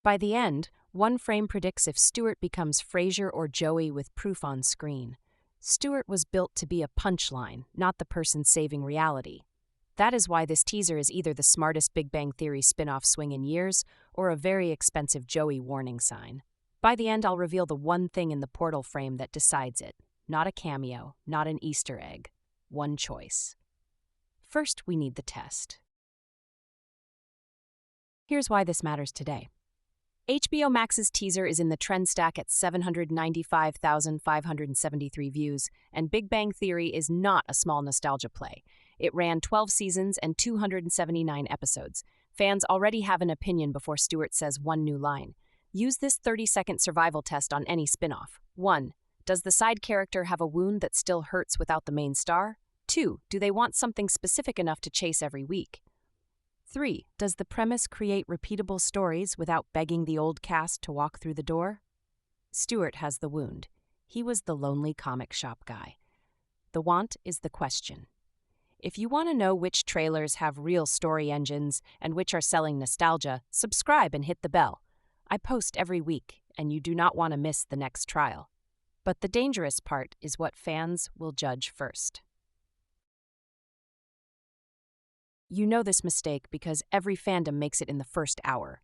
By the end, one frame predicts if Stuart becomes Frasier or Joey with proof on screen. Stuart was built to be a punchline, not the person saving reality. That is why this teaser is either the smartest Big Bang Theory spin-off swing in years or a very expensive Joey warning sign. By the end, I'll reveal the one thing in the portal frame that decides it. Not a cameo, not an Easter egg. One choice. First, we need the test. Here's why this matters today. HBO Max's teaser is in the trend stack at 795,573 views, and Big Bang Theory is not a small nostalgia play. It ran 12 seasons and 279 episodes. Fans already have an opinion before Stuart says one new line. Use this 30-second survival test on any spin-off. 1. Does the side character have a wound that still hurts without the main star? 2. Do they want something specific enough to chase every week? 3. Does the premise create repeatable stories without begging the old cast to walk through the door? Stuart has the wound. He was the lonely comic shop guy. The want is the question. If you want to know which trailers have real story engines and which are selling nostalgia, subscribe and hit the bell. I post every week, and you do not want to miss the next trial. But the dangerous part is what fans will judge first. You know this mistake because every fandom makes it in the first hour.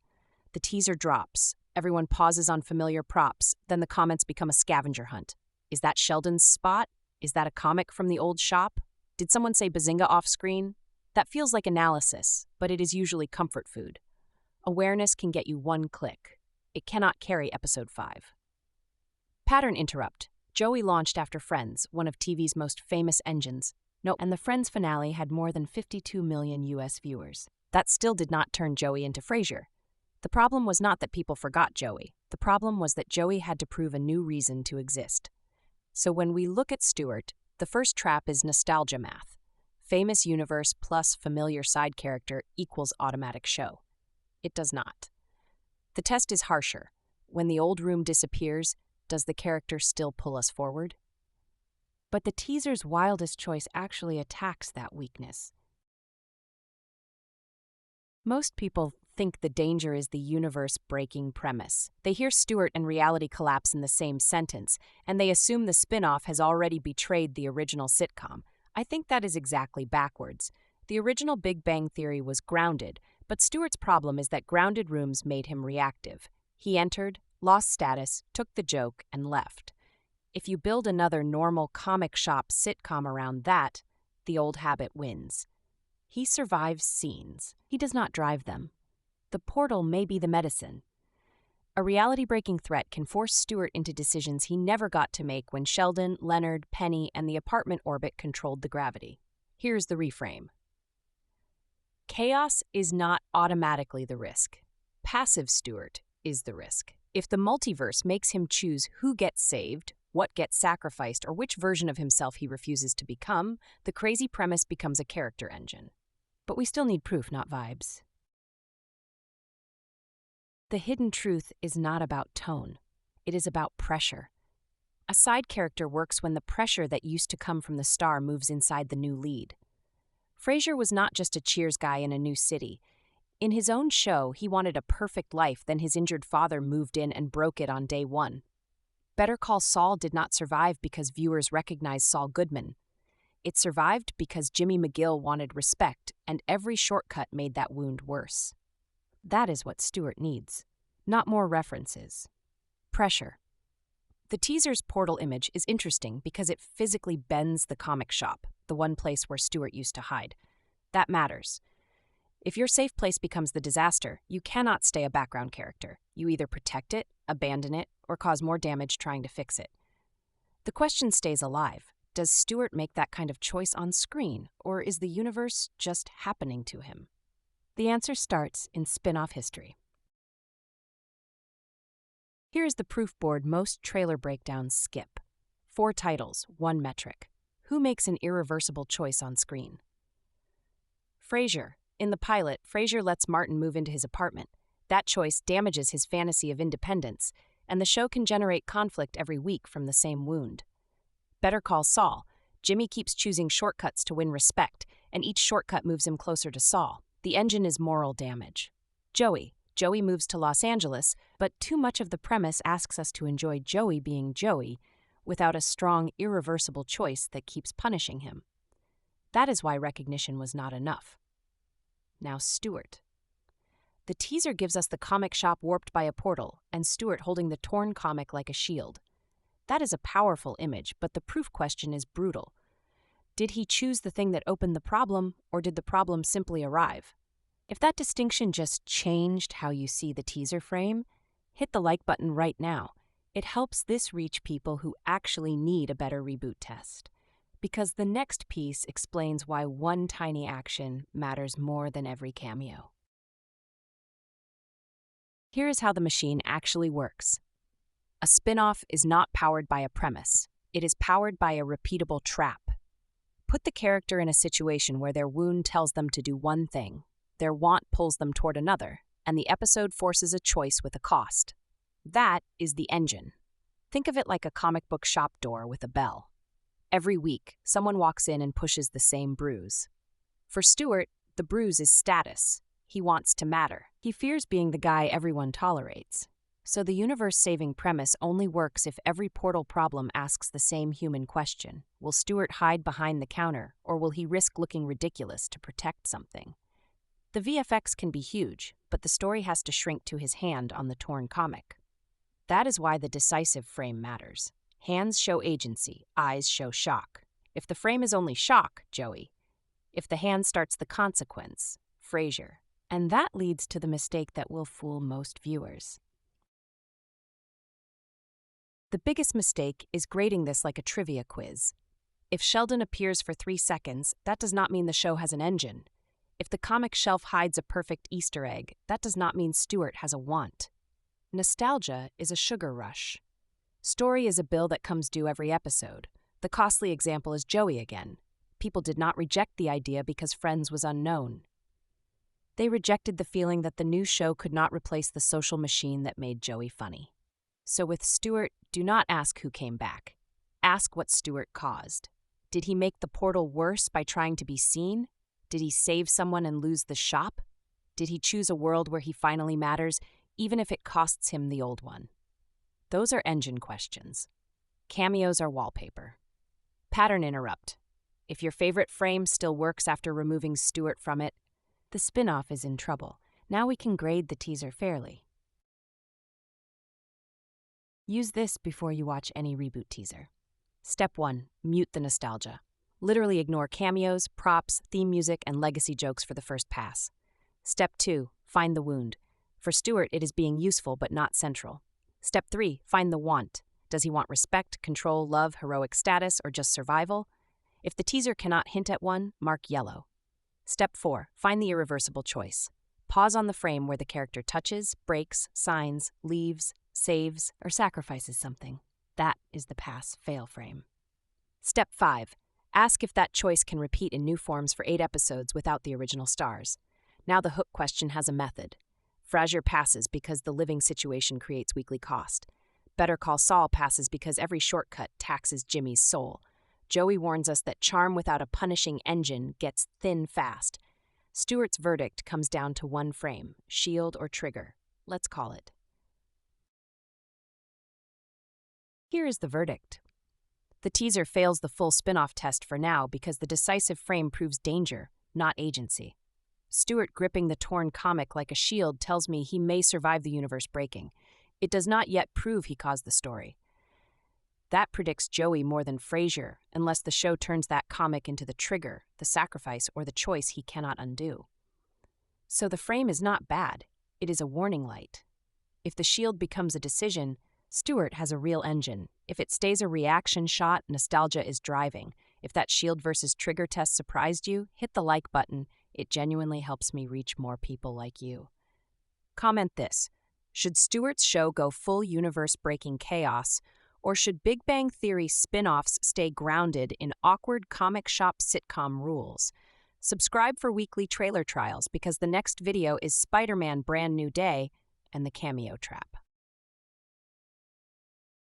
The teaser drops, everyone pauses on familiar props, then the comments become a scavenger hunt. Is that Sheldon's spot? Is that a comic from the old shop? Did someone say Bazinga off-screen? That feels like analysis, but it is usually comfort food. Awareness can get you one click. It cannot carry episode 5. Pattern interrupt. Joey launched after Friends, one of TV's most famous engines. And the Friends finale had more than 52 million US viewers. That still did not turn Joey into Frasier. The problem was not that people forgot Joey. The problem was that Joey had to prove a new reason to exist. So when we look at Stuart, the first trap is nostalgia math. Famous universe plus familiar side character equals automatic show. It does not. The test is harsher. When the old room disappears, does the character still pull us forward? But the teaser's wildest choice actually attacks that weakness. Most people think the danger is the universe-breaking premise. They hear Stuart and reality collapse in the same sentence, and they assume the spin-off has already betrayed the original sitcom. I think that is exactly backwards. The original Big Bang Theory was grounded, but Stuart's problem is that grounded rooms made him reactive. He entered, lost status, took the joke, and left. If you build another normal comic shop sitcom around that, the old habit wins. He survives scenes. He does not drive them. The portal may be the medicine. A reality-breaking threat can force Stuart into decisions he never got to make when Sheldon, Leonard, Penny, and the apartment orbit controlled the gravity. Here's the reframe. Chaos is not automatically the risk. Passive Stuart is the risk. If the multiverse makes him choose who gets saved, what gets sacrificed, or which version of himself he refuses to become, the crazy premise becomes a character engine. But we still need proof, not vibes. The hidden truth is not about tone. It is about pressure. A side character works when the pressure that used to come from the star moves inside the new lead. Frasier was not just a Cheers guy in a new city. In his own show, he wanted a perfect life, then his injured father moved in and broke it on day 1. Better Call Saul did not survive because viewers recognized Saul Goodman. It survived because Jimmy McGill wanted respect, and every shortcut made that wound worse. That is what Stuart needs. Not more references. Pressure. The teaser's portal image is interesting because it physically bends the comic shop, the one place where Stuart used to hide. That matters. If your safe place becomes the disaster, you cannot stay a background character. You either protect it, abandon it, or cause more damage trying to fix it. The question stays alive. Does Stuart make that kind of choice on screen, or is the universe just happening to him? The answer starts in spin-off history. Here is the proof board most trailer breakdowns skip. 4 titles, 1 metric. Who makes an irreversible choice on screen? Frasier. In the pilot, Frasier lets Martin move into his apartment. That choice damages his fantasy of independence, and the show can generate conflict every week from the same wound. Better Call Saul. Jimmy keeps choosing shortcuts to win respect, and each shortcut moves him closer to Saul. The engine is moral damage. Joey. Joey moves to Los Angeles, but too much of the premise asks us to enjoy Joey being Joey without a strong, irreversible choice that keeps punishing him. That is why recognition was not enough. Now, Stuart. The teaser gives us the comic shop warped by a portal, and Stuart holding the torn comic like a shield. That is a powerful image, but the proof question is brutal. Did he choose the thing that opened the problem, or did the problem simply arrive? If that distinction just changed how you see the teaser frame, hit the like button right now. It helps this reach people who actually need a better reboot test. Because the next piece explains why one tiny action matters more than every cameo. Here is how the machine actually works. A spin-off is not powered by a premise. It is powered by a repeatable trap. Put the character in a situation where their wound tells them to do one thing, their want pulls them toward another, and the episode forces a choice with a cost. That is the engine. Think of it like a comic book shop door with a bell. Every week, someone walks in and pushes the same bruise. For Stuart, the bruise is status. He wants to matter. He fears being the guy everyone tolerates. So the universe-saving premise only works if every portal problem asks the same human question. Will Stuart hide behind the counter, or will he risk looking ridiculous to protect something? The VFX can be huge, but the story has to shrink to his hand on the torn comic. That is why the decisive frame matters. Hands show agency, eyes show shock. If the frame is only shock, Joey. If the hand starts the consequence, Frasier. And that leads to the mistake that will fool most viewers. The biggest mistake is grading this like a trivia quiz. If Sheldon appears for 3 seconds, that does not mean the show has an engine. If the comic shelf hides a perfect Easter egg, that does not mean Stuart has a want. Nostalgia is a sugar rush. Story is a bill that comes due every episode. The costly example is Joey again. People did not reject the idea because Friends was unknown. They rejected the feeling that the new show could not replace the social machine that made Joey funny. So with Stuart, do not ask who came back. Ask what Stuart caused. Did he make the portal worse by trying to be seen? Did he save someone and lose the shop? Did he choose a world where he finally matters, even if it costs him the old one? Those are engine questions. Cameos are wallpaper. Pattern interrupt. If your favorite frame still works after removing Stuart from it, the spin-off is in trouble. Now we can grade the teaser fairly. Use this before you watch any reboot teaser. Step 1. Mute the nostalgia. Literally ignore cameos, props, theme music, and legacy jokes for the first pass. Step 2. Find the wound. For Stuart, it is being useful but not central. Step 3. Find the want. Does he want respect, control, love, heroic status, or just survival? If the teaser cannot hint at one, mark yellow. Step 4. Find the irreversible choice. Pause on the frame where the character touches, breaks, signs, leaves, saves, or sacrifices something. That is the pass-fail frame. Step 5. Ask if that choice can repeat in new forms for 8 episodes without the original stars. Now the hook question has a method. Frasier passes because the living situation creates weekly cost. Better Call Saul passes because every shortcut taxes Jimmy's soul. Joey warns us that charm without a punishing engine gets thin fast. Stuart's verdict comes down to one frame, shield or trigger. Let's call it. Here is the verdict. The teaser fails the full spin-off test for now because the decisive frame proves danger, not agency. Stuart gripping the torn comic like a shield tells me he may survive the universe breaking. It does not yet prove he caused the story. That predicts Joey more than Frasier, unless the show turns that comic into the trigger, the sacrifice, or the choice he cannot undo. So the frame is not bad. It is a warning light. If the shield becomes a decision, Stuart has a real engine. If it stays a reaction shot, nostalgia is driving. If that shield versus trigger test surprised you, hit the like button. It genuinely helps me reach more people like you. Comment this. Should Stuart's show go full universe-breaking chaos, or should Big Bang Theory spin-offs stay grounded in awkward comic shop sitcom rules? Subscribe for weekly trailer trials because the next video is Spider-Man Brand New Day and the Cameo Trap.